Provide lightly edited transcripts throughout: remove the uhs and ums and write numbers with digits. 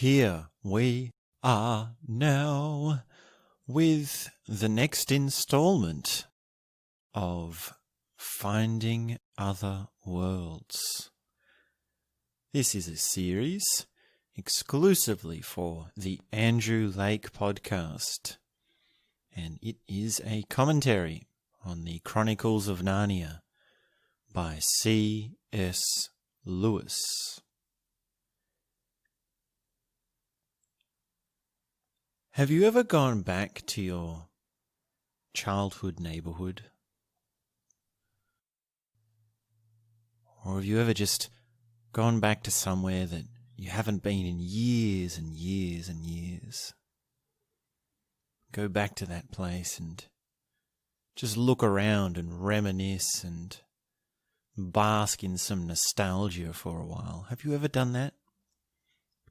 Here we are now with the next installment of Finding Other Worlds. This is a series exclusively for the Andrew Lake podcast, and it is a commentary on the Chronicles of Narnia by C.S. Lewis. Have you ever gone back to your childhood neighborhood? Or have you ever just gone back to somewhere that you haven't been in years and years and years? Go back to that place and just look around and reminisce and bask in some nostalgia for a while. Have you ever done that?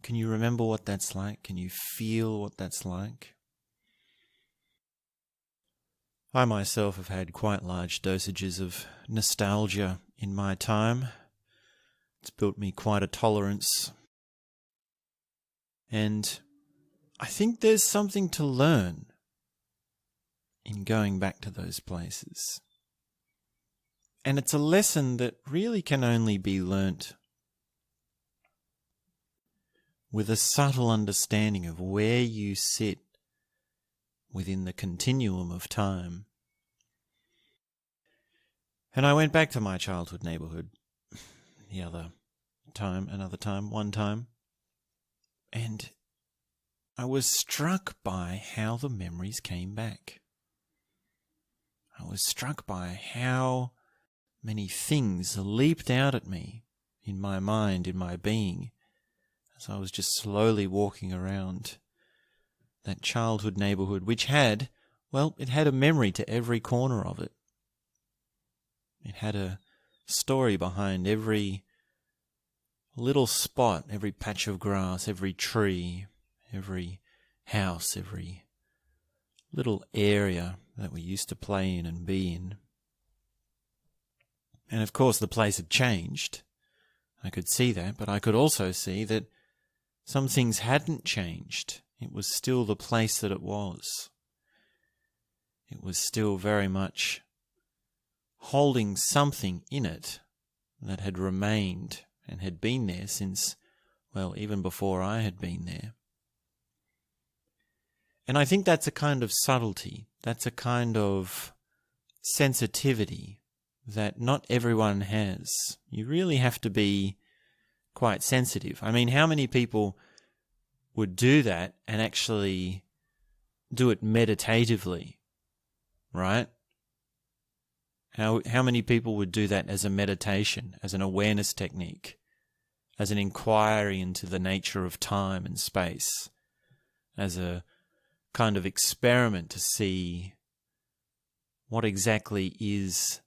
Can you remember what that's like? Can you feel what that's like? I myself have had quite large dosages of nostalgia in my time. It's built me quite a tolerance. And I think there's something to learn in going back to those places. And it's a lesson that really can only be learnt with a subtle understanding of where you sit within the continuum of time. And I went back to my childhood neighborhood one time, and I was struck by how the memories came back. I was struck by how many things leaped out at me in my mind, in my being, as I was just slowly walking around that childhood neighborhood, which had a memory to every corner of it. It had a story behind every little spot, every patch of grass, every tree, every house, every little area that we used to play in and be in. And of course the place had changed. I could see that, but I could also see that some things hadn't changed. It was still the place that it was. It was still very much holding something in it that had remained and had been there since, even before I had been there. And I think that's a kind of subtlety, that's a kind of sensitivity that not everyone has. You really have to be quite sensitive. I mean, how many people would do that and actually do it meditatively, right? How many people would do that as a meditation, as an awareness technique, as an inquiry into the nature of time and space, as a kind of experiment to see what exactly is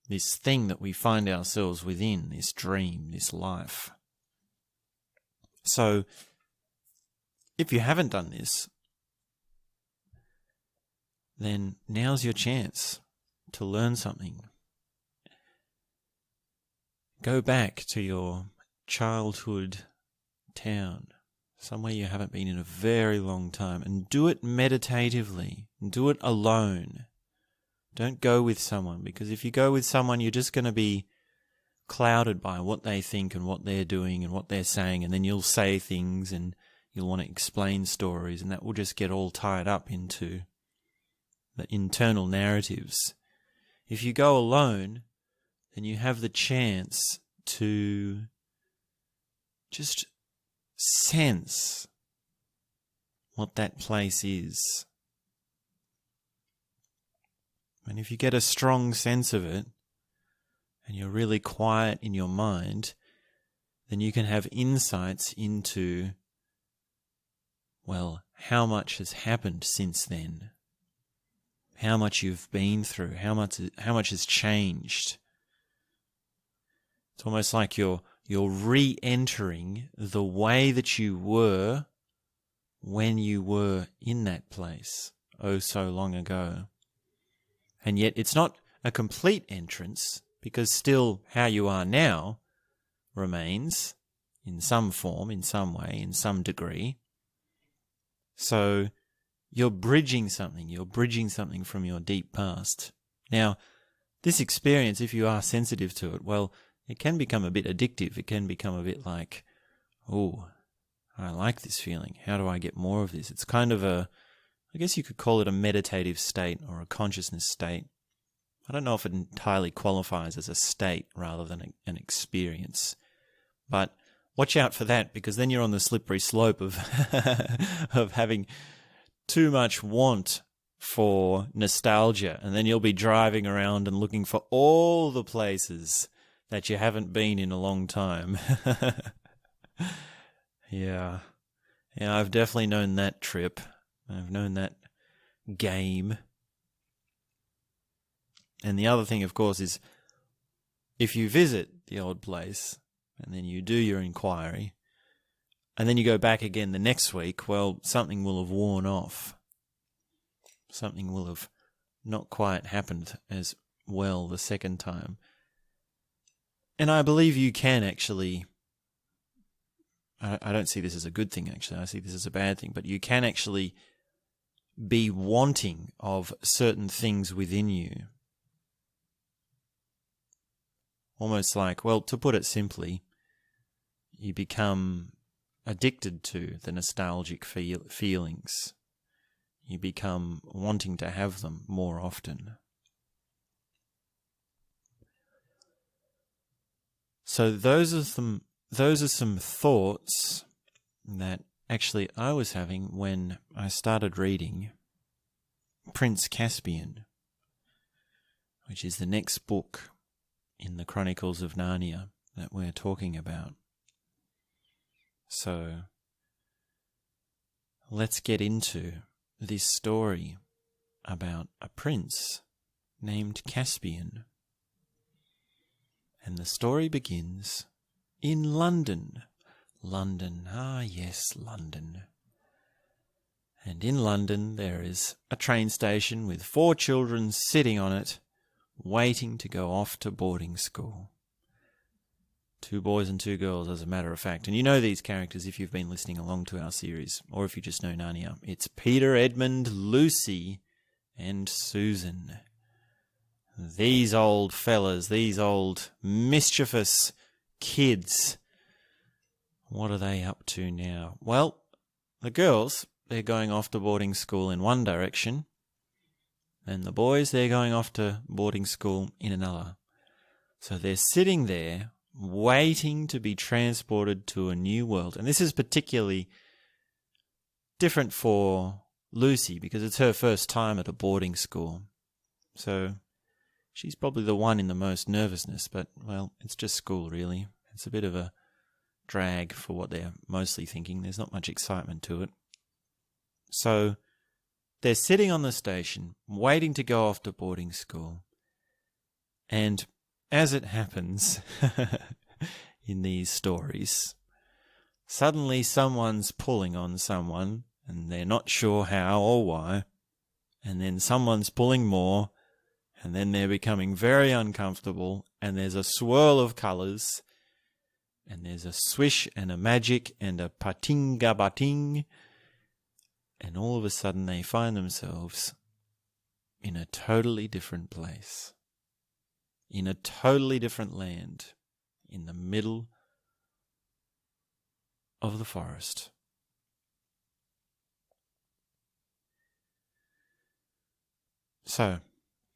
this thing that we find ourselves within, this dream, this life. So, if you haven't done this, then now's your chance to learn something. Go back to your childhood town, somewhere you haven't been in a very long time, and do it meditatively, and do it alone. Don't go with someone, because if you go with someone, you're just going to be clouded by what they think and what they're doing and what they're saying, and then you'll say things and you'll want to explain stories, and that will just get all tied up into the internal narratives. If you go alone, then you have the chance to just sense what that place is. And if you get a strong sense of it, and you're really quiet in your mind, then you can have insights into, how much has happened since then, how much you've been through, how much has changed. It's almost like you're re-entering the way that you were when you were in that place so long ago. And yet it's not a complete entrance, because still how you are now remains in some form, in some way, in some degree. So you're bridging something from your deep past. Now, this experience, if you are sensitive to it, well, it can become a bit addictive. It can become a bit like, oh, I like this feeling. How do I get more of this? It's kind of I guess you could call it a meditative state or a consciousness state. I don't know if it entirely qualifies as a state rather than an experience. But watch out for that, because then you're on the slippery slope of of having too much want for nostalgia, and then you'll be driving around and looking for all the places that you haven't been in a long time. Yeah, I've definitely known that trip. I've known that game. And the other thing, of course, is if you visit the old place and then you do your inquiry and then you go back again the next week, well, something will have worn off. Something will have not quite happened as well the second time. And I believe you can actually, I don't see this as a good thing actually, I see this as a bad thing, but you can actually be wanting of certain things within you. Almost like, well, to put it simply, you become addicted to the nostalgic feelings. You become wanting to have them more often. So those are some thoughts that actually I was having when I started reading Prince Caspian, which is the next book in the Chronicles of Narnia that we're talking about. So let's get into this story about a prince named Caspian. And the story begins in London. London, ah yes, London. And in London there is a train station with 4 children sitting on it, waiting to go off to boarding school. 2 boys and 2 girls, as a matter of fact. And you know these characters if you've been listening along to our series, or if you just know Narnia. It's Peter, Edmund, Lucy, and Susan. These old fellas, these old mischievous kids, what are they up to now? Well, the girls, they're going off to boarding school in one direction, and the boys, they're going off to boarding school in another. So they're sitting there waiting to be transported to a new world. And this is particularly different for Lucy because it's her first time at a boarding school. So she's probably the one in the most nervousness, but, well, it's just school, really. It's a bit of a drag for what they're mostly thinking. There's not much excitement to it. So they're sitting on the station, waiting to go off to boarding school. And as it happens in these stories, suddenly someone's pulling on someone, and they're not sure how or why, and then someone's pulling more, and then they're becoming very uncomfortable, and there's a swirl of colours, and there's a swish and a magic and a patinga-bating, and all of a sudden they find themselves in a totally different place, in a totally different land, in the middle of the forest. So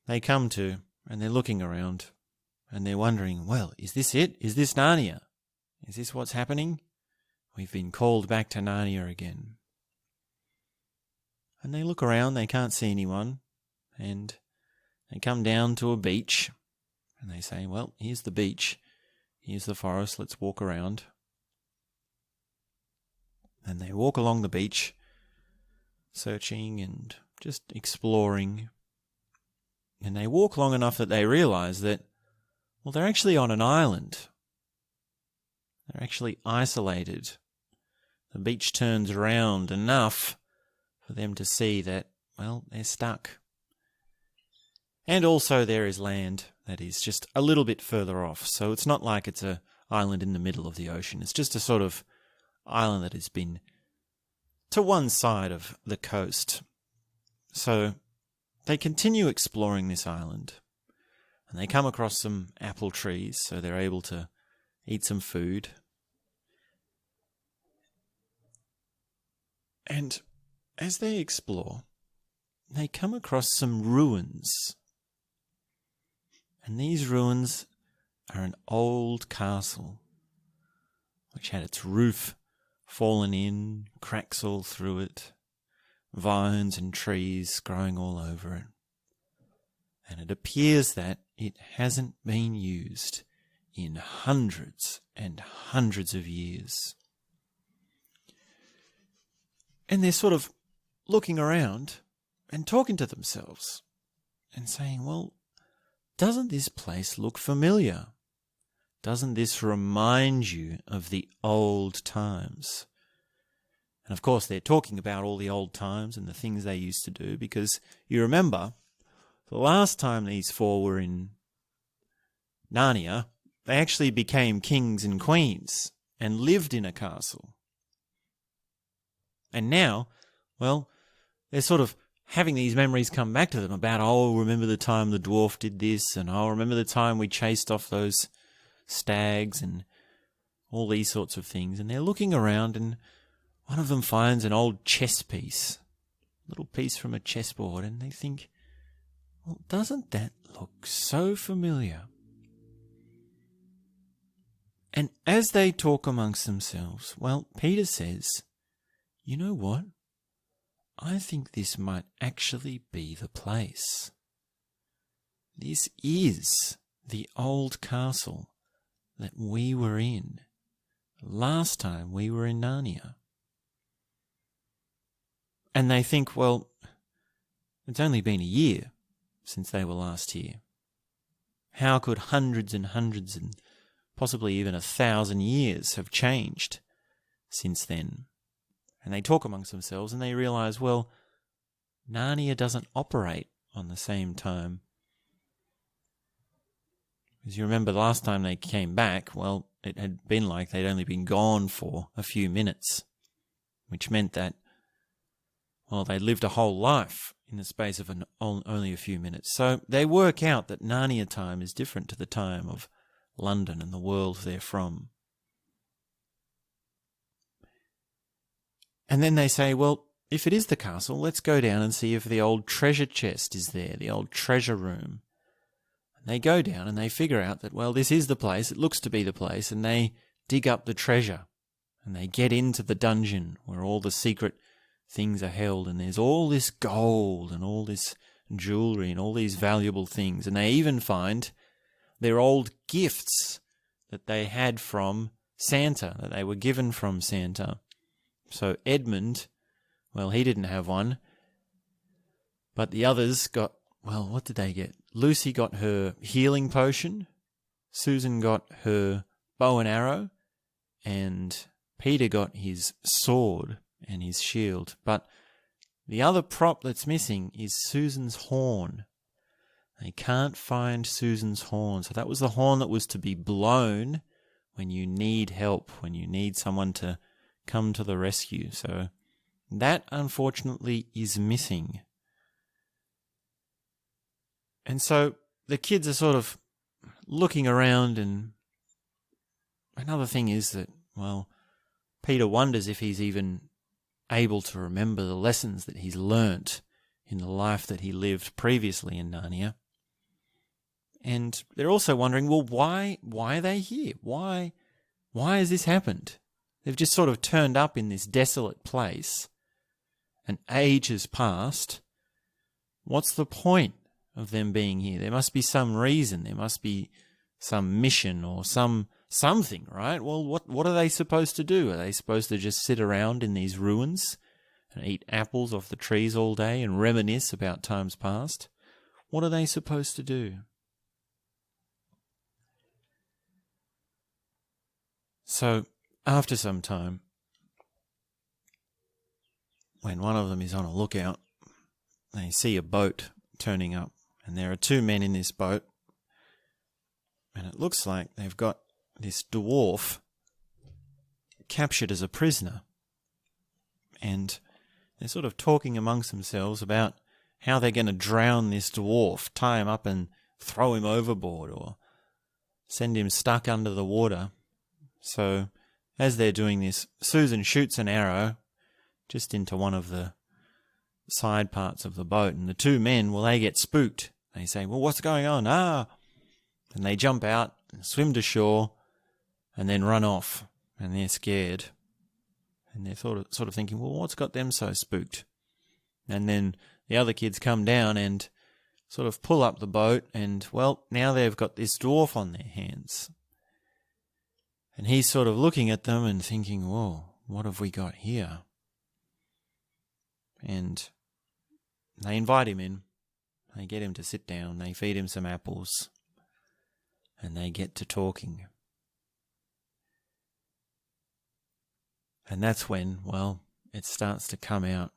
they come to, and they're looking around, and they're wondering, well, is this it? Is this Narnia? Is this what's happening? We've been called back to Narnia again. And they look around, they can't see anyone, and they come down to a beach, and they say, well, here's the beach, here's the forest, let's walk around. And they walk along the beach, searching and just exploring. And they walk long enough that they realise that, well, they're actually on an island. They're actually isolated. The beach turns around enough for them to see that, well, they're stuck. And also there is land that is just a little bit further off. So it's not like it's a island in the middle of the ocean. It's just a sort of island that has been to one side of the coast. So they continue exploring this island, and they come across some apple trees, so they're able to eat some food. And as they explore, they come across some ruins. And these ruins are an old castle, which had its roof fallen in, cracks all through it, vines and trees growing all over it. And it appears that it hasn't been used in hundreds and hundreds of years. And they're sort of looking around and talking to themselves and saying, well, doesn't this place look familiar? Doesn't this remind you of the old times? And of course, they're talking about all the old times and the things they used to do, because you remember the last time these four were in Narnia, they actually became kings and queens and lived in a castle. And now, well, they're sort of having these memories come back to them about, oh, remember the time the dwarf did this, and oh, remember the time we chased off those stags, and all these sorts of things. And they're looking around, and one of them finds an old chess piece, a little piece from a chessboard, and they think, well, doesn't that look so familiar? And as they talk amongst themselves, well, Peter says, you know what? I think this might actually be the place. This is the old castle that we were in last time we were in Narnia. And they think, well, it's only been a year since they were last here. How could hundreds and hundreds and possibly even 1,000 years have changed since then? And they talk amongst themselves and they realize, well, Narnia doesn't operate on the same time. As you remember, last time they came back, well, it had been like they'd only been gone for a few minutes, which meant that, well, they lived a whole life in the space of only a few minutes. So they work out that Narnia time is different to the time of London and the world they're from. And then they say, well, if it is the castle, let's go down and see if the old treasure chest is there, the old treasure room. And they go down and they figure out that, well, this is the place, it looks to be the place, and they dig up the treasure. And they get into the dungeon where all the secret things are held, and there's all this gold and all this jewellery and all these valuable things. And they even find their old gifts that they had from Santa, that they were given from Santa. So Edmund, well, he didn't have one, but the others got, well, what did they get? Lucy got her healing potion, Susan got her bow and arrow, and Peter got his sword and his shield. But the other prop that's missing is Susan's horn. They can't find Susan's horn. So that was the horn that was to be blown when you need help, when you need someone to come to the rescue. So that, unfortunately, is missing. And so the kids are sort of looking around, and another thing is that, well, Peter wonders if he's even able to remember the lessons that he's learnt in the life that he lived previously in Narnia. And they're also wondering, well, why are they here? Why has this happened? They've just sort of turned up in this desolate place. An age has passed. What's the point of them being here? There must be some reason. There must be some mission or something, right? Well, what are they supposed to do? Are they supposed to just sit around in these ruins and eat apples off the trees all day and reminisce about times past? What are they supposed to do? So, after some time, when one of them is on a lookout, they see a boat turning up, and there are two men in this boat, and it looks like they've got this dwarf captured as a prisoner. And they're sort of talking amongst themselves about how they're going to drown this dwarf, tie him up and throw him overboard or send him stuck under the water. So as they're doing this, Susan shoots an arrow just into one of the side parts of the boat, and the two men, well, they get spooked. They say, well, what's going on? And they jump out and swim to shore and then run off, and they're scared. And they're sort of thinking, well, what's got them so spooked? And then the other kids come down and sort of pull up the boat, and, well, now they've got this dwarf on their hands. And he's sort of looking at them and thinking, whoa, what have we got here? And they invite him in. They get him to sit down. They feed him some apples. And they get to talking. And that's when, well, it starts to come out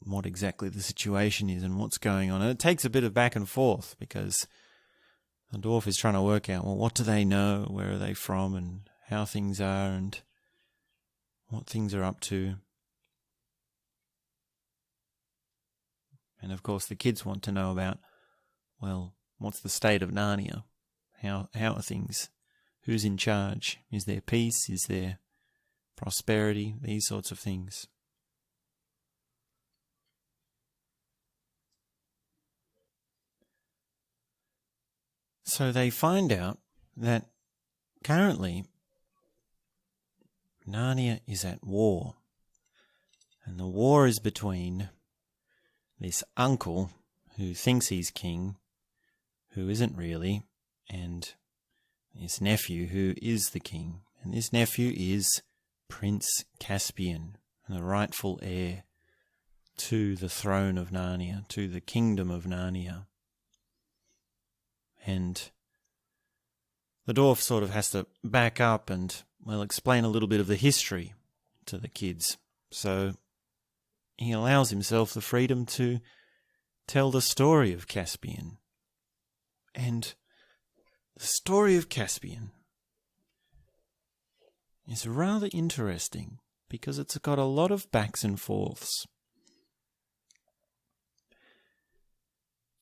what exactly the situation is and what's going on. And it takes a bit of back and forth because the dwarf is trying to work out, well, what do they know? Where are they from? And how things are and what things are up to. And of course the kids want to know about, well, what's the state of Narnia? How are things? Who's in charge? Is there peace? Is there prosperity? These sorts of things. So they find out that currently Narnia is at war. And the war is between this uncle who thinks he's king, who isn't really, and this nephew who is the king. And this nephew is Prince Caspian, the rightful heir to the throne of Narnia, to the kingdom of Narnia. And the dwarf sort of has to back up and, well, explain a little bit of the history to the kids. So he allows himself the freedom to tell the story of Caspian. And the story of Caspian is rather interesting because it's got a lot of backs and forths.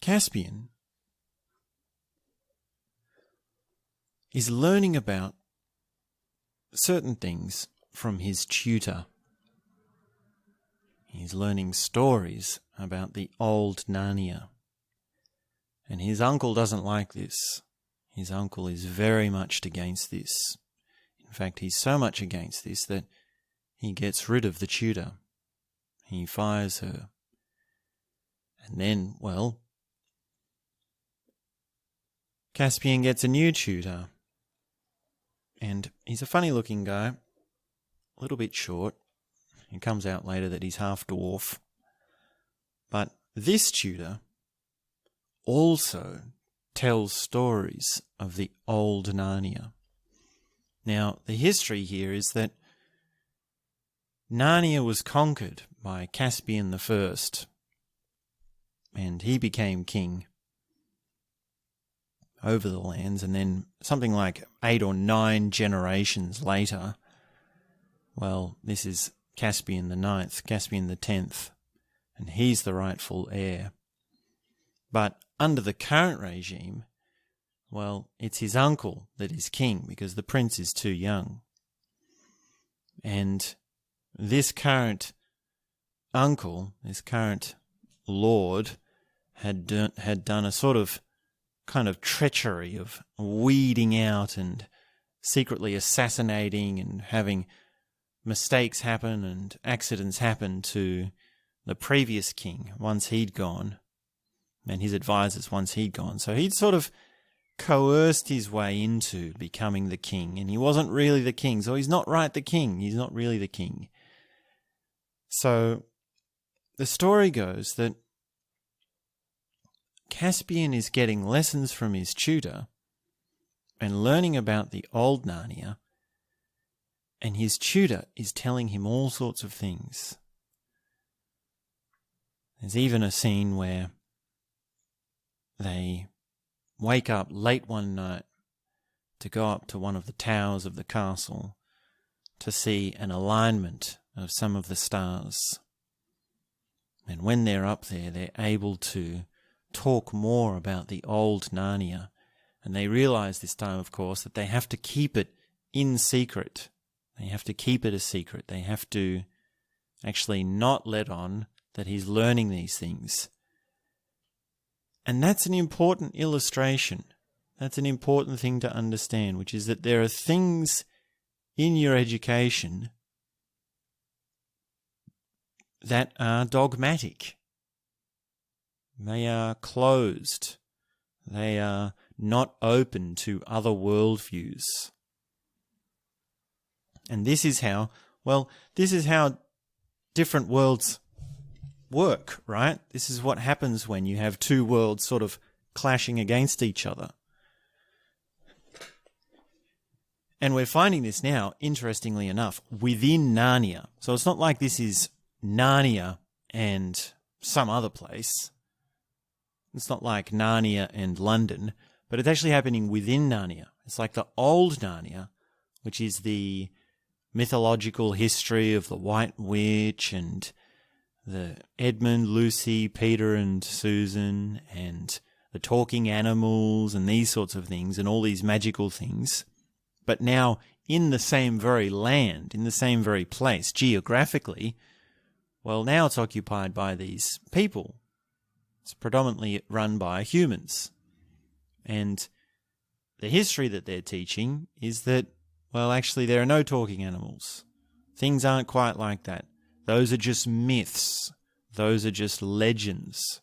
Caspian is learning about certain things from his tutor. He's learning stories about the old Narnia. And his uncle doesn't like this. His uncle is very much against this. In fact, he's so much against this that he gets rid of the tutor. He fires her. And then, well, Caspian gets a new tutor. And he's a funny-looking guy, a little bit short. It comes out later that he's half dwarf. But this tutor also tells stories of the old Narnia. Now, the history here is that Narnia was conquered by Caspian I, and he became king over the lands, and then something like 8 or 9 generations later, well, this is Caspian the 9th, Caspian the 10th, and he's the rightful heir. But under the current regime, well, it's his uncle that is king because the prince is too young. And this current uncle, this current lord, had done a sort of kind of treachery of weeding out and secretly assassinating and having mistakes happen and accidents happen to the previous king once he'd gone, and his advisors once he'd gone. So he'd sort of coerced his way into becoming the king, and he wasn't really the king. So he's not right the king. He's not really the king. So the story goes that Caspian is getting lessons from his tutor and learning about the old Narnia, and his tutor is telling him all sorts of things. There's even a scene where they wake up late one night to go up to one of the towers of the castle to see an alignment of some of the stars. And when they're up there, they're able to talk more about the old Narnia. And they realize this time, of course, that they have to keep it in secret. They have to keep it a secret. They have to actually not let on that he's learning these things. And that's an important illustration. That's an important thing to understand, which is that there are things in your education that are dogmatic. They are closed. They are not open to other worldviews. And this is how different worlds work, right? This is what happens when you have two worlds sort of clashing against each other. And we're finding this now, interestingly enough, within Narnia. So it's not like this is Narnia and some other place. It's not like Narnia and London, but it's actually happening within Narnia. It's like the old Narnia, which is the mythological history of the White Witch and the Edmund, Lucy, Peter and Susan and the talking animals and these sorts of things and all these magical things. But now in the same very land, in the same very place, geographically, well, now it's occupied by these people. It's predominantly run by humans. And the history that they're teaching is that, well, actually there are no talking animals. Things aren't quite like that. Those are just myths. Those are just legends.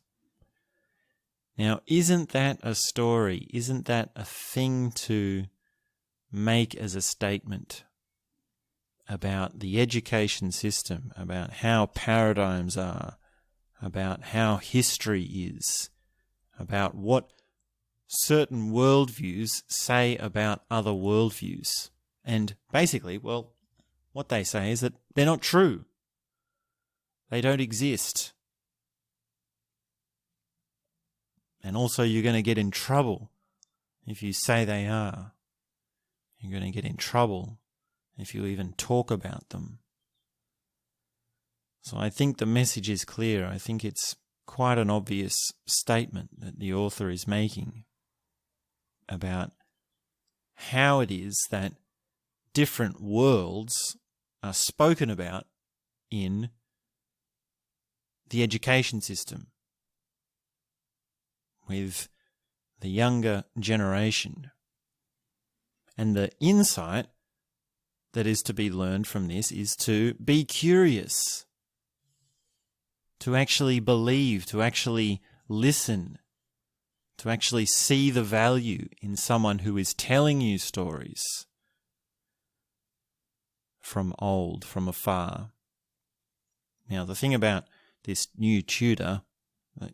Now, isn't that a story? Isn't that a thing to make as a statement about the education system, about how paradigms are, about how history is, about what certain worldviews say about other worldviews? And basically, well, what they say is that they're not true. They don't exist. And also you're going to get in trouble if you say they are. You're going to get in trouble if you even talk about them. So I think the message is clear. I think it's quite an obvious statement that the author is making about how it is that different worlds are spoken about in the education system with the younger generation. And the insight that is to be learned from this is to be curious, to actually believe, to actually listen, to actually see the value in someone who is telling you stories from old, from afar. Now, the thing about this new tutor that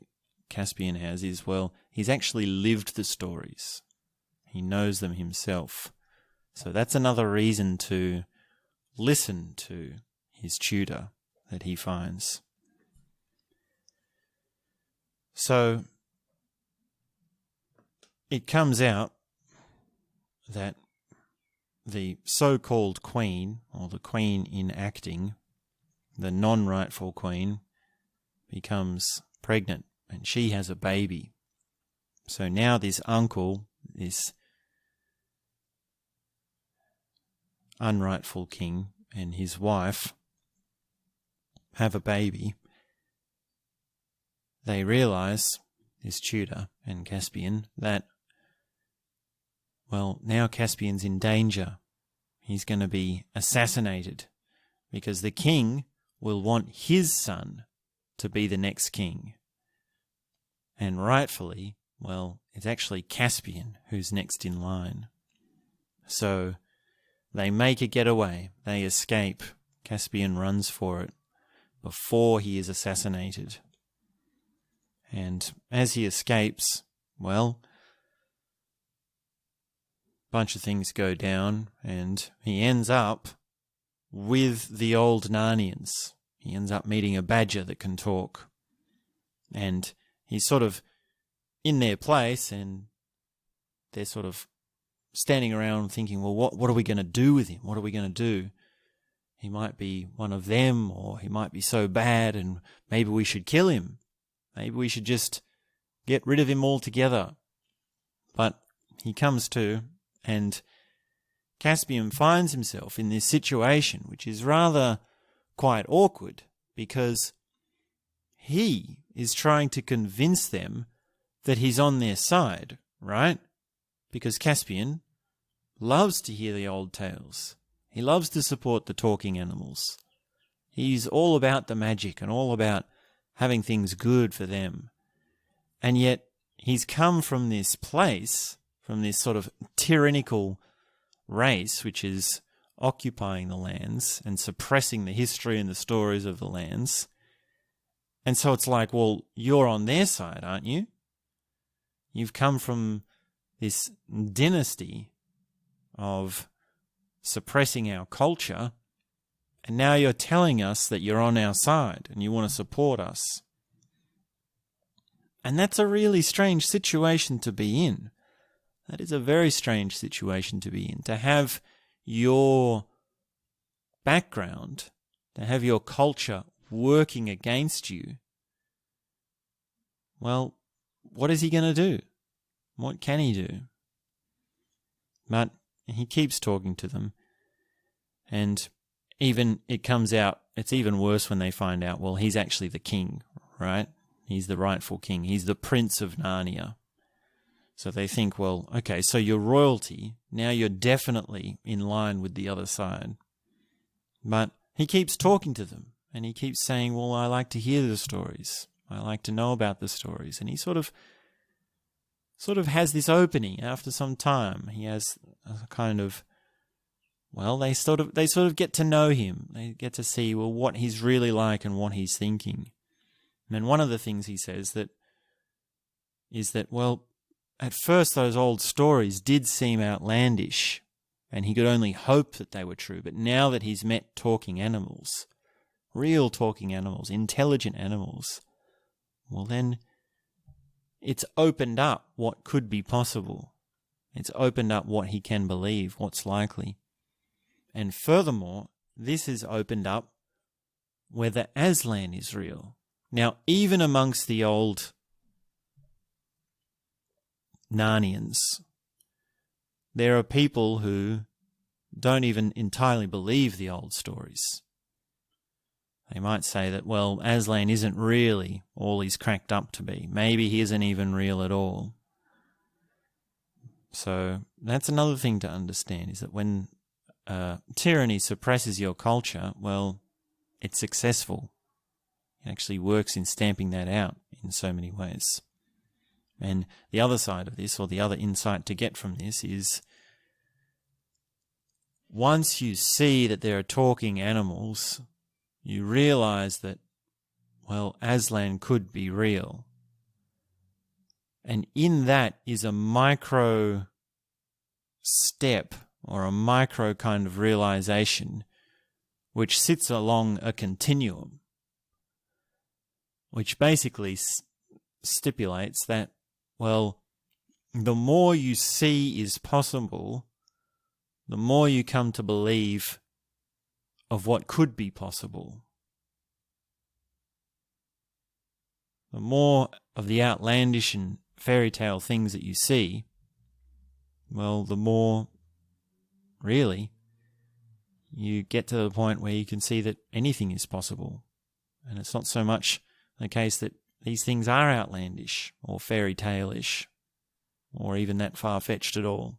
Caspian has is, well, he's actually lived the stories. He knows them himself. So that's another reason to listen to his tutor that he finds. So it comes out that the so-called queen, or the queen in acting, the non-rightful queen, becomes pregnant and she has a baby. So now this uncle, this unrightful king, and his wife have a baby. They realize, this tutor and Caspian, that, well, now Caspian's in danger. He's going to be assassinated because the king will want his son to be the next king. And rightfully, well, it's actually Caspian who's next in line. So they make a getaway. They escape. Caspian runs for it before he is assassinated. And as he escapes, well, a bunch of things go down and he ends up with the old Narnians. He ends up meeting a badger that can talk. And he's sort of in their place and they're sort of standing around thinking, well, what are we going to do with him? What are we going to do? He might be one of them, or he might be so bad, and maybe we should kill him. Maybe we should just get rid of him altogether. But he comes to, and Caspian finds himself in this situation, which is rather quite awkward, because he is trying to convince them that he's on their side, right? Because Caspian loves to hear the old tales. He loves to support the talking animals. He's all about the magic and all about having things good for them. And yet he's come from this place, from this sort of tyrannical race, which is occupying the lands and suppressing the history and the stories of the lands. And so it's like, well, you're on their side, aren't you? You've come from this dynasty of suppressing our culture, and now you're telling us that you're on our side and you want to support us. And that's a really strange situation to be in. That is a very strange situation to be in, to have your background, to have your culture working against you. Well, what is he going to do? What can he do? But he keeps talking to them, and even it comes out, it's even worse when they find out, well, he's actually the king, right? He's the rightful king. He's the Prince of Narnia. So they think, well, okay, so you're royalty. Now you're definitely in line with the other side. But he keeps talking to them, and he keeps saying, well, I like to hear the stories. I like to know about the stories. And he sort of has this opening after some time. He has a kind of, well, they sort of get to know him. They get to see, well, what he's really like and what he's thinking. And one of the things he says is that, well, at first those old stories did seem outlandish, and he could only hope that they were true. But now that he's met talking animals, real talking animals, intelligent animals, well then it's opened up what could be possible. It's opened up what he can believe, what's likely. And furthermore, this has opened up whether Aslan is real. Now, even amongst the old Narnians, there are people who don't even entirely believe the old stories. They might say that, well, Aslan isn't really all he's cracked up to be. Maybe he isn't even real at all. So that's another thing to understand, is that when tyranny suppresses your culture, well, it's successful. It actually works in stamping that out in so many ways. And the other side of this, or the other insight to get from this, is once you see that there are talking animals, you realize that, well, Aslan could be real. And in that is a micro step, or a micro kind of realization, which sits along a continuum, which basically stipulates that, well, the more you see is possible, the more you come to believe of what could be possible. The more of the outlandish and fairy tale things that you see, well, the more, really, you get to the point where you can see that anything is possible. And it's not so much the case that these things are outlandish or fairy tale-ish or even that far-fetched at all.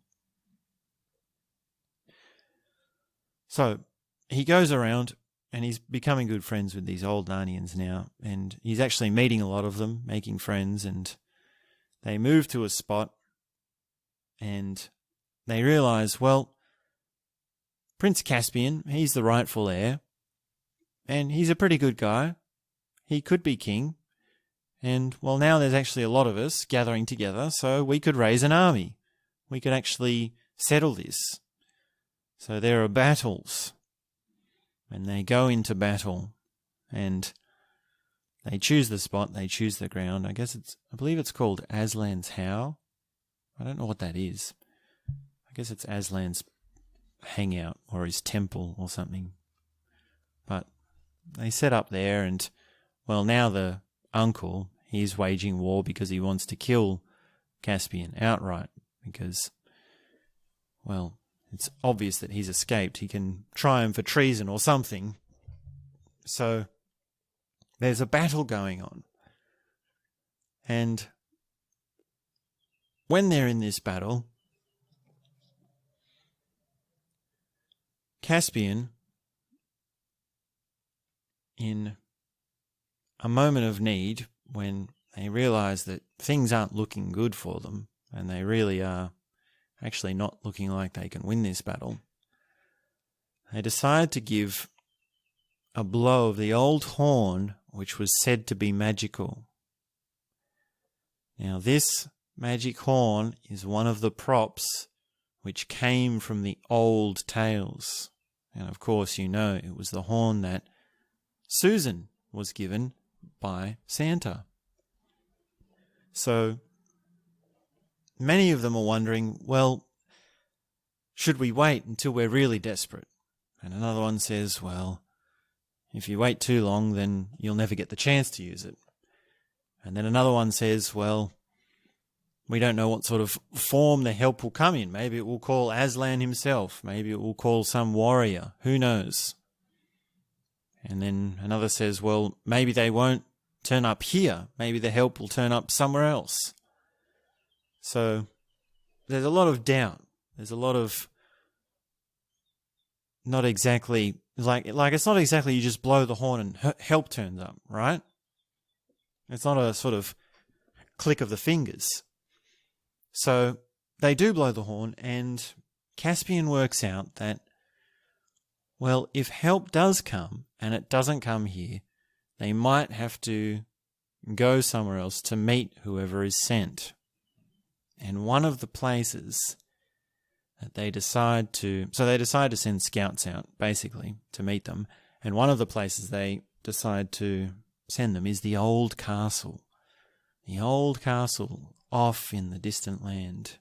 So he goes around and he's becoming good friends with these old Narnians now, and he's actually meeting a lot of them, making friends, and they move to a spot and they realize, well, Prince Caspian, he's the rightful heir, and he's a pretty good guy. He could be king. And, well, now there's actually a lot of us gathering together, so we could raise an army. We could actually settle this. So there are battles. And they go into battle. And they choose the spot, they choose the ground. I believe it's called Aslan's How. I don't know what that is. I guess it's Aslan's hangout or his temple or something. But they set up there and, well, now the uncle, he's waging war because he wants to kill Caspian outright because, well, it's obvious that he's escaped. He can try him for treason or something. So there's a battle going on. And when they're in this battle, Caspian, in a moment of need, when they realise that things aren't looking good for them, and they really are actually not looking like they can win this battle, they decide to give a blow of the old horn, which was said to be magical. Now, this magic horn is one of the props which came from the old tales. And of course, you know, it was the horn that Susan was given by Santa. So many of them are wondering, well, should we wait until we're really desperate? And another one says, well, if you wait too long, then you'll never get the chance to use it. And then another one says, well, we don't know what sort of form the help will come in. Maybe it will call Aslan himself. Maybe it will call some warrior. Who knows? And then another says, well, maybe they won't turn up here. Maybe the help will turn up somewhere else. So there's a lot of doubt. There's a lot of not exactly, like it's not exactly you just blow the horn and help turns up, right? It's not a sort of click of the fingers. So they do blow the horn, and Caspian works out that, well, if help does come and it doesn't come here, they might have to go somewhere else to meet whoever is sent. And one of the places that they decide to send scouts out, basically, to meet them. And one of the places they decide to send them is the old castle. The old castle off in the distant land.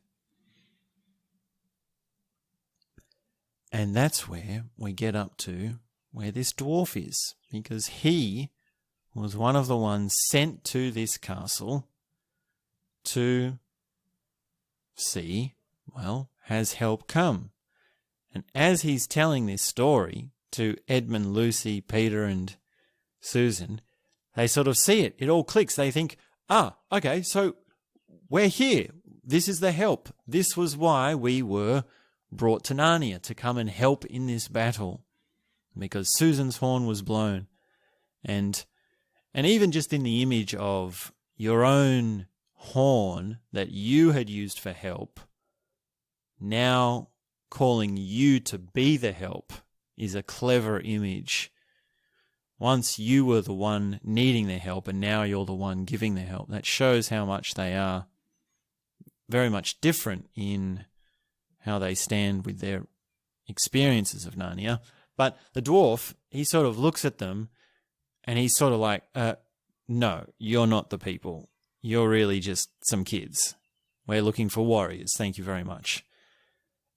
And that's where we get up to where this dwarf is, because he was one of the ones sent to this castle to see, well, has help come? And as he's telling this story to Edmund, Lucy, Peter and Susan, they sort of see it. It all clicks. They think, okay, so we're here. This is the help. This was why we were brought to Narnia, to come and help in this battle, because Susan's horn was blown. And even just in the image of your own horn that you had used for help, now calling you to be the help, is a clever image. Once you were the one needing the help and now you're the one giving the help. That shows how much they are very much different in how they stand with their experiences of Narnia. But the dwarf, he sort of looks at them and he's sort of like, no, you're not the people. You're really just some kids. We're looking for warriors. Thank you very much.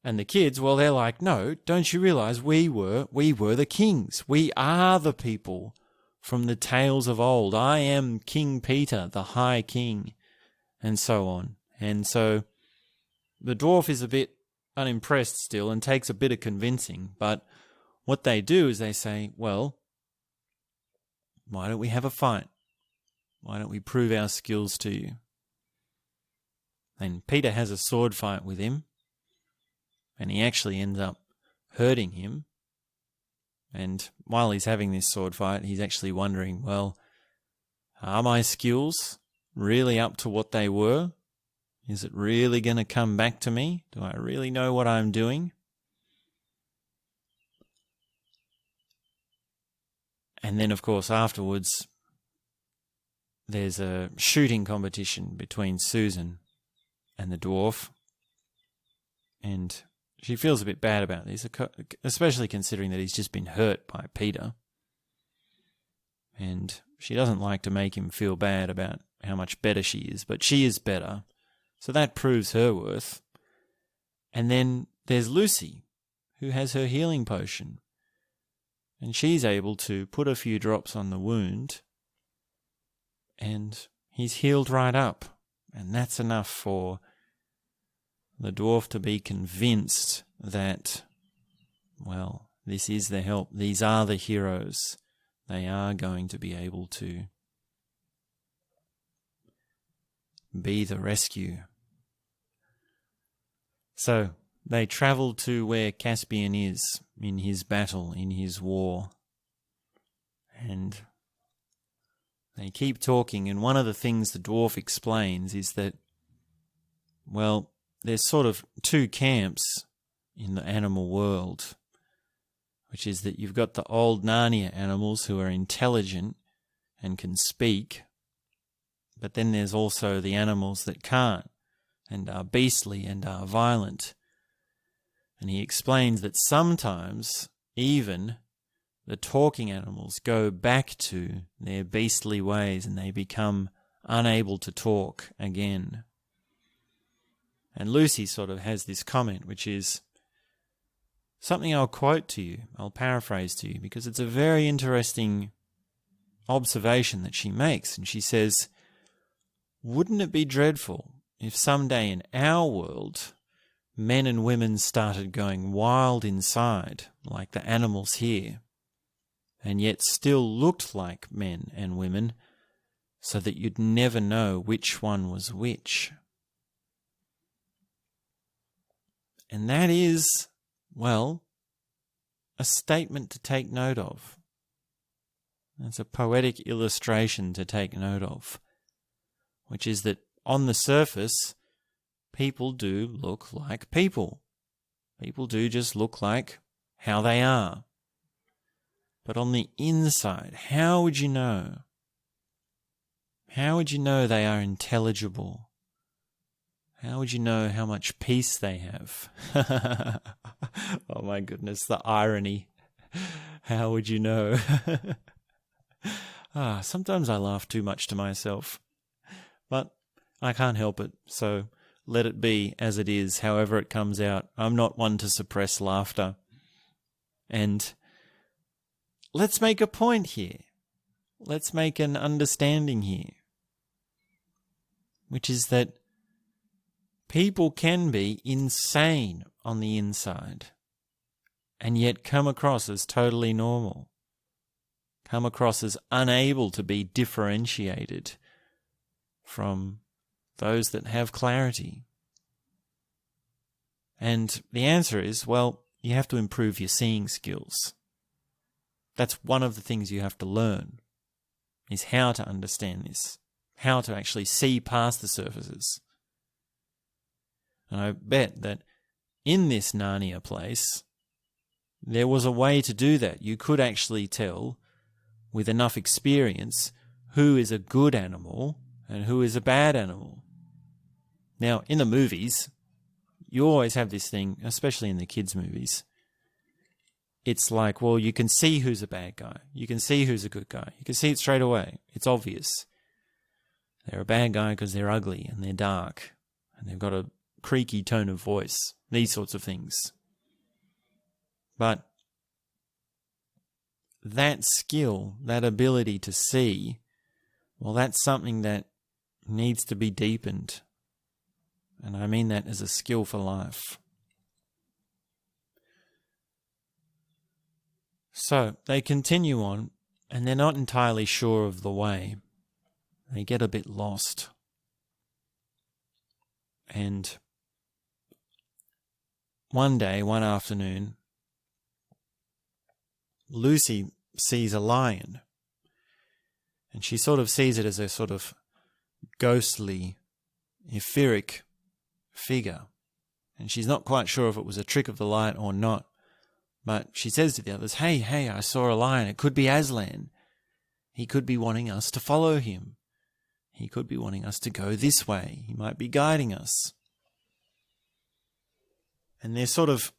And the kids, well, they're like, no, don't you realize we were the kings. We are the people from the tales of old. I am King Peter, the High King, and so on. And so the dwarf is a bit unimpressed still and takes a bit of convincing. But what they do is they say, well, why don't we have a fight? Why don't we prove our skills to you? And Peter has a sword fight with him. And he actually ends up hurting him. And while he's having this sword fight, he's actually wondering, well, are my skills really up to what they were? Is it really going to come back to me? Do I really know what I'm doing? And then, of course, afterwards, there's a shooting competition between Susan and the dwarf. And she feels a bit bad about this, especially considering that he's just been hurt by Peter. And she doesn't like to make him feel bad about how much better she is, but she is better. So that proves her worth. And then there's Lucy, who has her healing potion. And she's able to put a few drops on the wound, and he's healed right up. And that's enough for the dwarf to be convinced that, well, this is the help. These are the heroes. They are going to be able to be the rescue. So they travel to where Caspian is in his battle, in his war. And they keep talking, and one of the things the dwarf explains is that, well, there's sort of two camps in the animal world, which is that you've got the old Narnia animals who are intelligent and can speak, but then there's also the animals that can't and are beastly and are violent. And he explains that sometimes even the talking animals go back to their beastly ways and they become unable to talk again. And Lucy sort of has this comment, which is something I'll quote to you, I'll paraphrase to you, because it's a very interesting observation that she makes. And she says, wouldn't it be dreadful if someday in our world men and women started going wild inside like the animals here, and yet still looked like men and women, so that you'd never know which one was which? And that is, well, a statement to take note of. It's a poetic illustration to take note of, which is that on the surface, people do look like people. People do just look like how they are. But on the inside, how would you know? How would you know they are intelligible? How would you know how much peace they have? Oh my goodness, the irony. How would you know? Sometimes I laugh too much to myself. But I can't help it, so let it be as it is, however it comes out. I'm not one to suppress laughter. And let's make a point here. Let's make an understanding here, which is that people can be insane on the inside and yet come across as totally normal, come across as unable to be differentiated from those that have clarity. And the answer is, well, you have to improve your seeing skills. That's one of the things you have to learn, is how to understand this, how to actually see past the surfaces. And I bet that in this Narnia place, there was a way to do that. You could actually tell, with enough experience, who is a good animal and who is a bad animal. Now, in the movies, you always have this thing, especially in the kids' movies. It's like, well, you can see who's a bad guy. You can see who's a good guy. You can see it straight away. It's obvious. They're a bad guy because they're ugly and they're dark and they've got a creaky tone of voice. These sorts of things. But that skill, that ability to see, well, that's something that needs to be deepened. And I mean that as a skill for life. So they continue on, and they're not entirely sure of the way. They get a bit lost. And one day, one afternoon, Lucy sees a lion. And she sort of sees it as a sort of ghostly, etheric figure. And she's not quite sure if it was a trick of the light or not. But she says to the others, hey, I saw a lion. It could be Aslan. He could be wanting us to follow him. He could be wanting us to go this way. He might be guiding us. And they're sort of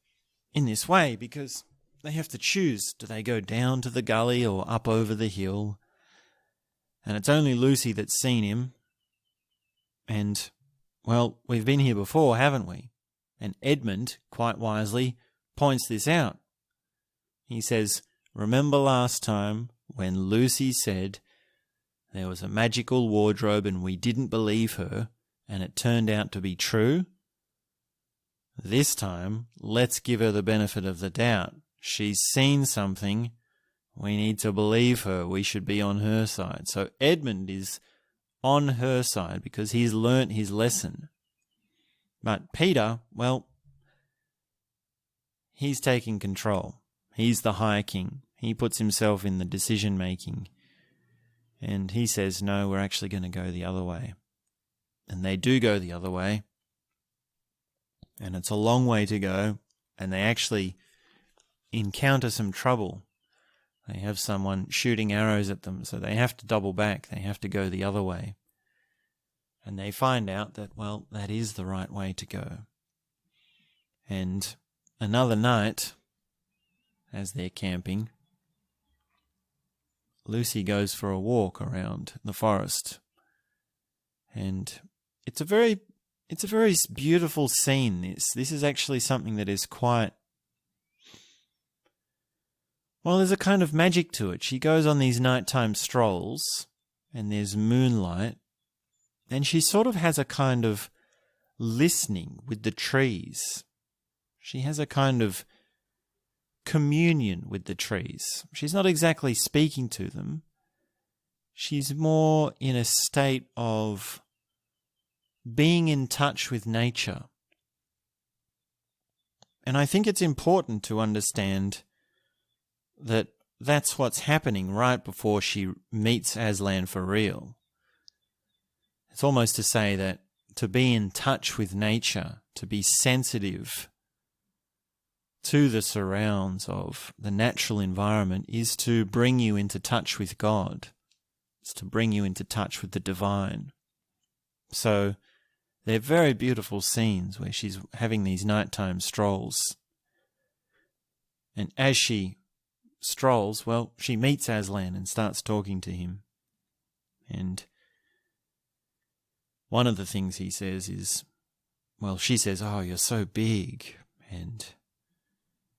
in this way because they have to choose. Do they go down to the gully or up over the hill? And it's only Lucy that's seen him. And, well, we've been here before, haven't we? And Edmund, quite wisely, points this out. He says, remember last time when Lucy said there was a magical wardrobe and we didn't believe her and it turned out to be true? This time, let's give her the benefit of the doubt. She's seen something. We need to believe her. We should be on her side. So Edmund is on her side because he's learnt his lesson. But Peter, well, he's taking control. He's the High King. He puts himself in the decision-making. And he says, no, we're actually going to go the other way. And they do go the other way. And it's a long way to go. And they actually encounter some trouble. They have someone shooting arrows at them, so they have to double back. They have to go the other way. And they find out that, well, that is the right way to go. And another night, as they're camping, Lucy goes for a walk around the forest. And it's a very beautiful scene, this. This is actually something that is quite... Well, there's a kind of magic to it. She goes on these nighttime strolls, and there's moonlight, and she sort of has a kind of listening with the trees. She has a kind of communion with the trees. She's not exactly speaking to them. She's more in a state of being in touch with nature. And I think it's important to understand that that's what's happening right before she meets Aslan for real. It's almost to say that to be in touch with nature, to be sensitive to the surrounds of the natural environment, is to bring you into touch with God. It's to bring you into touch with the divine. So they're very beautiful scenes where she's having these nighttime strolls. And as she strolls, well, she meets Aslan and starts talking to him. And one of the things he says is, well, she says, oh, you're so big. And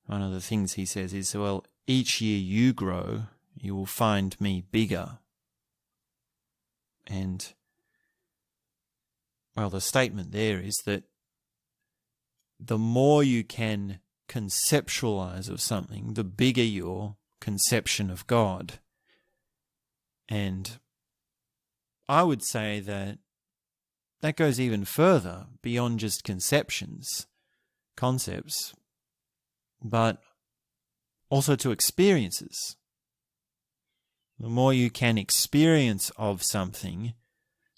one of the things he says is, well, each year you grow, you will find me bigger. And, well, the statement there is that the more you can conceptualize of something, the bigger your conception of God. And I would say that that goes even further beyond just conceptions, concepts, but also to experiences. The more you can experience of something,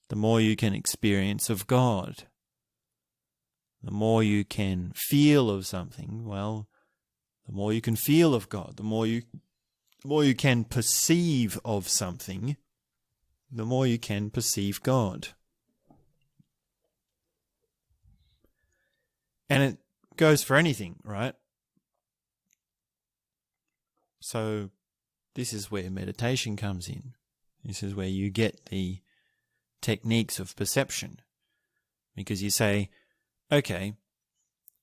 the more you can experience of God. The more you can feel of something, well, the more you can feel of God. The more you can perceive of something, the more you can perceive God. And it goes for anything, right? So this is where meditation comes in. This is where you get the techniques of perception. Because you say, okay,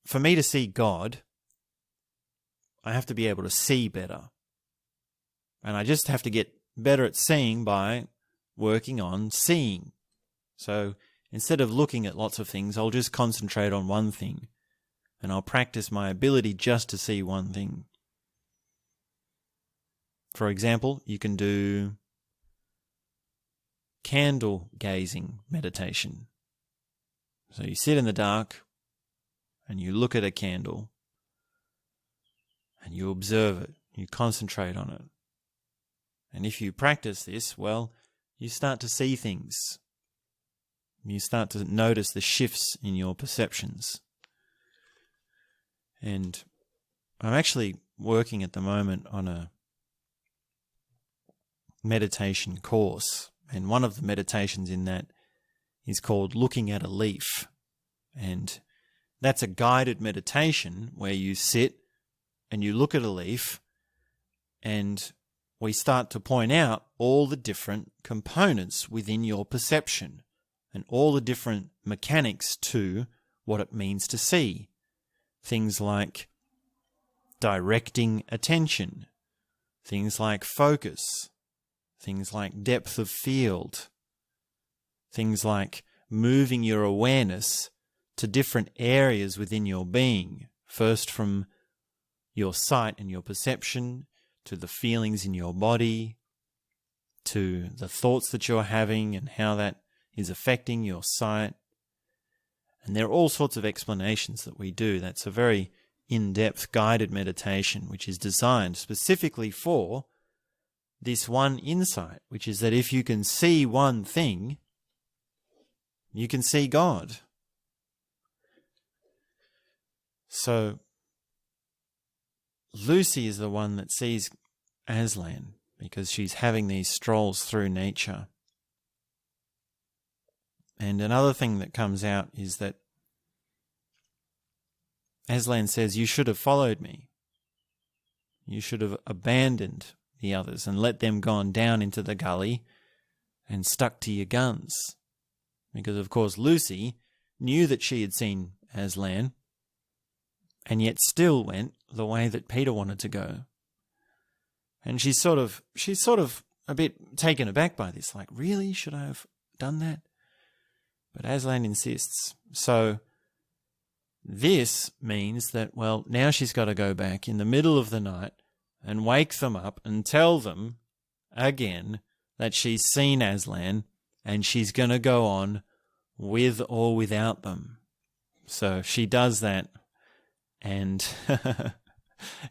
for me to see God, I have to be able to see better. And I just have to get better at seeing by working on seeing. So instead of looking at lots of things, I'll just concentrate on one thing. And I'll practice my ability just to see one thing. For example, you can do candle gazing meditation. So you sit in the dark and you look at a candle and you observe it, you concentrate on it. And if you practice this, well, you start to see things. You start to notice the shifts in your perceptions. And I'm actually working at the moment on a meditation course. And one of the meditations in that is called Looking at a Leaf. And that's a guided meditation where you sit and you look at a leaf, and we start to point out all the different components within your perception and all the different mechanics to what it means to see. things like directing attention, things like focus, things like depth of field, things like moving your awareness to different areas within your being, first from your sight and your perception, to the feelings in your body, to the thoughts that you're having and how that is affecting your sight. And there are all sorts of explanations that we do. That's a very in-depth guided meditation, which is designed specifically for this one insight, which is that if you can see one thing, you can see God. So Lucy is the one that sees Aslan because she's having these strolls through nature. And another thing that comes out is that Aslan says, you should have followed me. You should have abandoned the others and let them gone down into the gully and stuck to your guns. Because, of course, Lucy knew that she had seen Aslan and yet still went the way that Peter wanted to go. And she's sort of a bit taken aback by this, like, really? Should I have done that? But Aslan insists. So this means that, well, now she's got to go back in the middle of the night and wake them up and tell them again that she's seen Aslan and she's going to go on with or without them. So she does that, and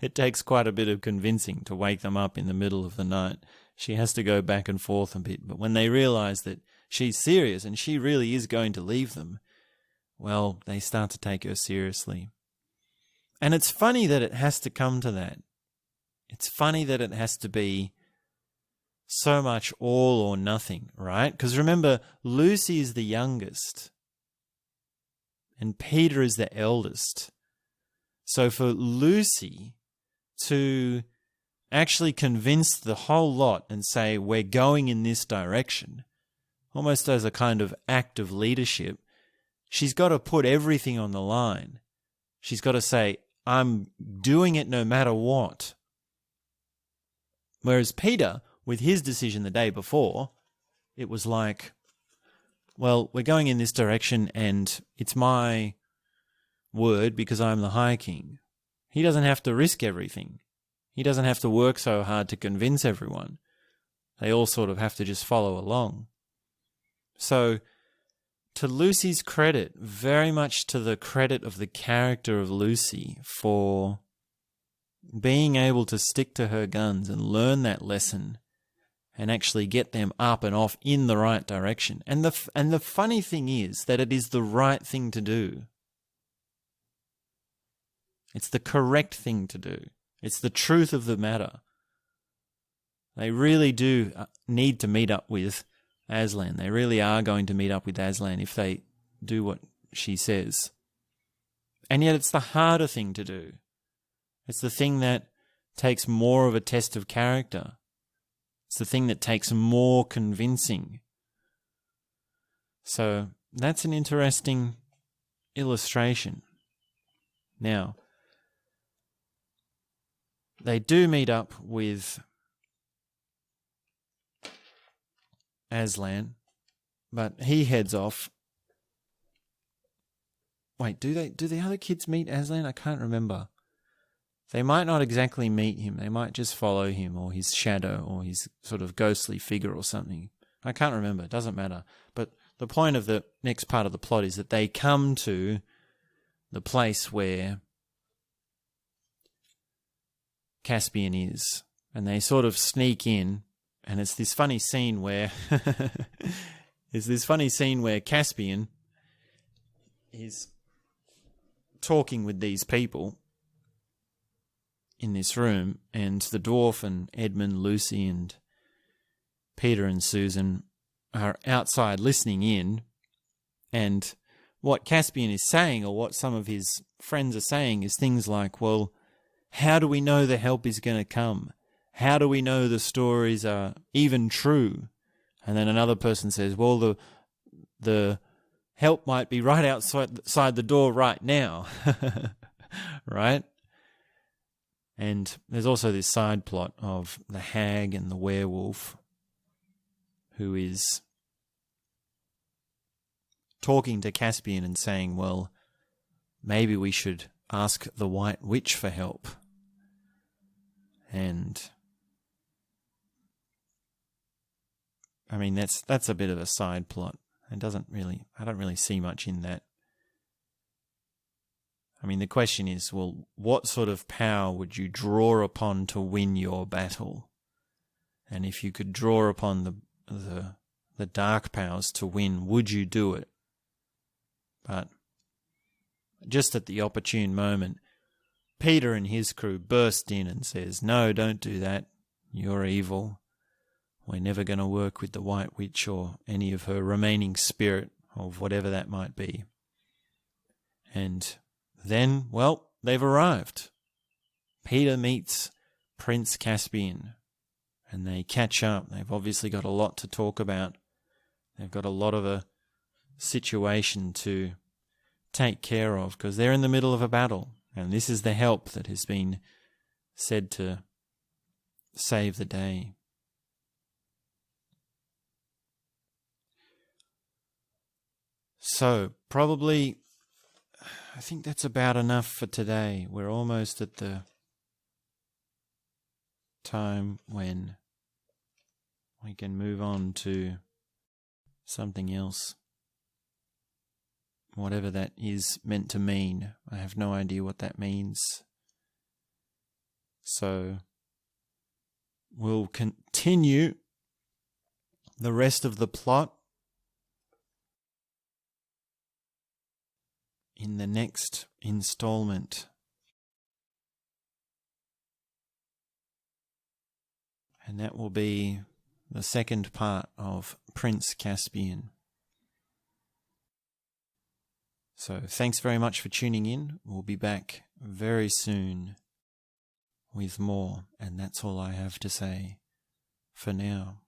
it takes quite a bit of convincing to wake them up in the middle of the night. She has to go back and forth a bit, but when they realize that she's serious and she really is going to leave them, well, they start to take her seriously. And it's funny that it has to come to that. It's funny that it has to be so much all or nothing, right? Because remember, Lucy is the youngest and Peter is the eldest. So for Lucy to actually convince the whole lot and say, we're going in this direction, almost as a kind of act of leadership, she's got to put everything on the line. She's got to say, I'm doing it no matter what. Whereas Peter, with his decision the day before, it was like, well, we're going in this direction and it's my word because I'm the High King. He doesn't have to risk everything. He doesn't have to work so hard to convince everyone. They all sort of have to just follow along. So, to Lucy's credit, very much to the credit of the character of Lucy for being able to stick to her guns and learn that lesson and actually get them up and off in the right direction. And the funny thing is that it is the right thing to do. It's the correct thing to do. It's the truth of the matter. They really do need to meet up with Aslan. They really are going to meet up with Aslan if they do what she says. And yet it's the harder thing to do. It's the thing that takes more of a test of character. It's the thing that takes more convincing. So that's an interesting illustration. Now, they do meet up with Aslan, but he heads off. Wait, do the other kids meet Aslan? I can't remember. They might not exactly meet him. They might just follow him or his shadow or his sort of ghostly figure or something. I can't remember. It doesn't matter. But the point of the next part of the plot is that they come to the place where Caspian is, and they sort of sneak in, and it's this funny scene where Caspian is talking with these people in this room, and the dwarf and Edmund, Lucy and Peter and Susan are outside listening in, and what Caspian is saying, or what some of his friends are saying, is things like, well, how do we know the help is going to come? How do we know the stories are even true? And then another person says, well, the help might be right outside the door right now. right? And there's also this side plot of the hag and the werewolf who is talking to Caspian and saying, well, maybe we should ask the White Witch for help. And I mean, that's a bit of a side plot. I don't really see much in that. I mean, the question is, well, what sort of power would you draw upon to win your battle? And if you could draw upon the dark powers to win, would you do it? But just at the opportune moment, Peter and his crew burst in and says, no, don't do that. You're evil. We're never going to work with the White Witch or any of her remaining spirit, or whatever that might be. And then, well, they've arrived. Peter meets Prince Caspian, and they catch up. They've obviously got a lot to talk about. They've got a lot of a situation to take care of, because they're in the middle of a battle, and this is the help that has been said to save the day. So, probably, I think that's about enough for today. We're almost at the time when we can move on to something else. Whatever that is meant to mean. I have no idea what that means. So, we'll continue the rest of the plot in the next installment. And that will be the second part of Prince Caspian. So thanks very much for tuning in. We'll be back very soon with more. And that's all I have to say for now.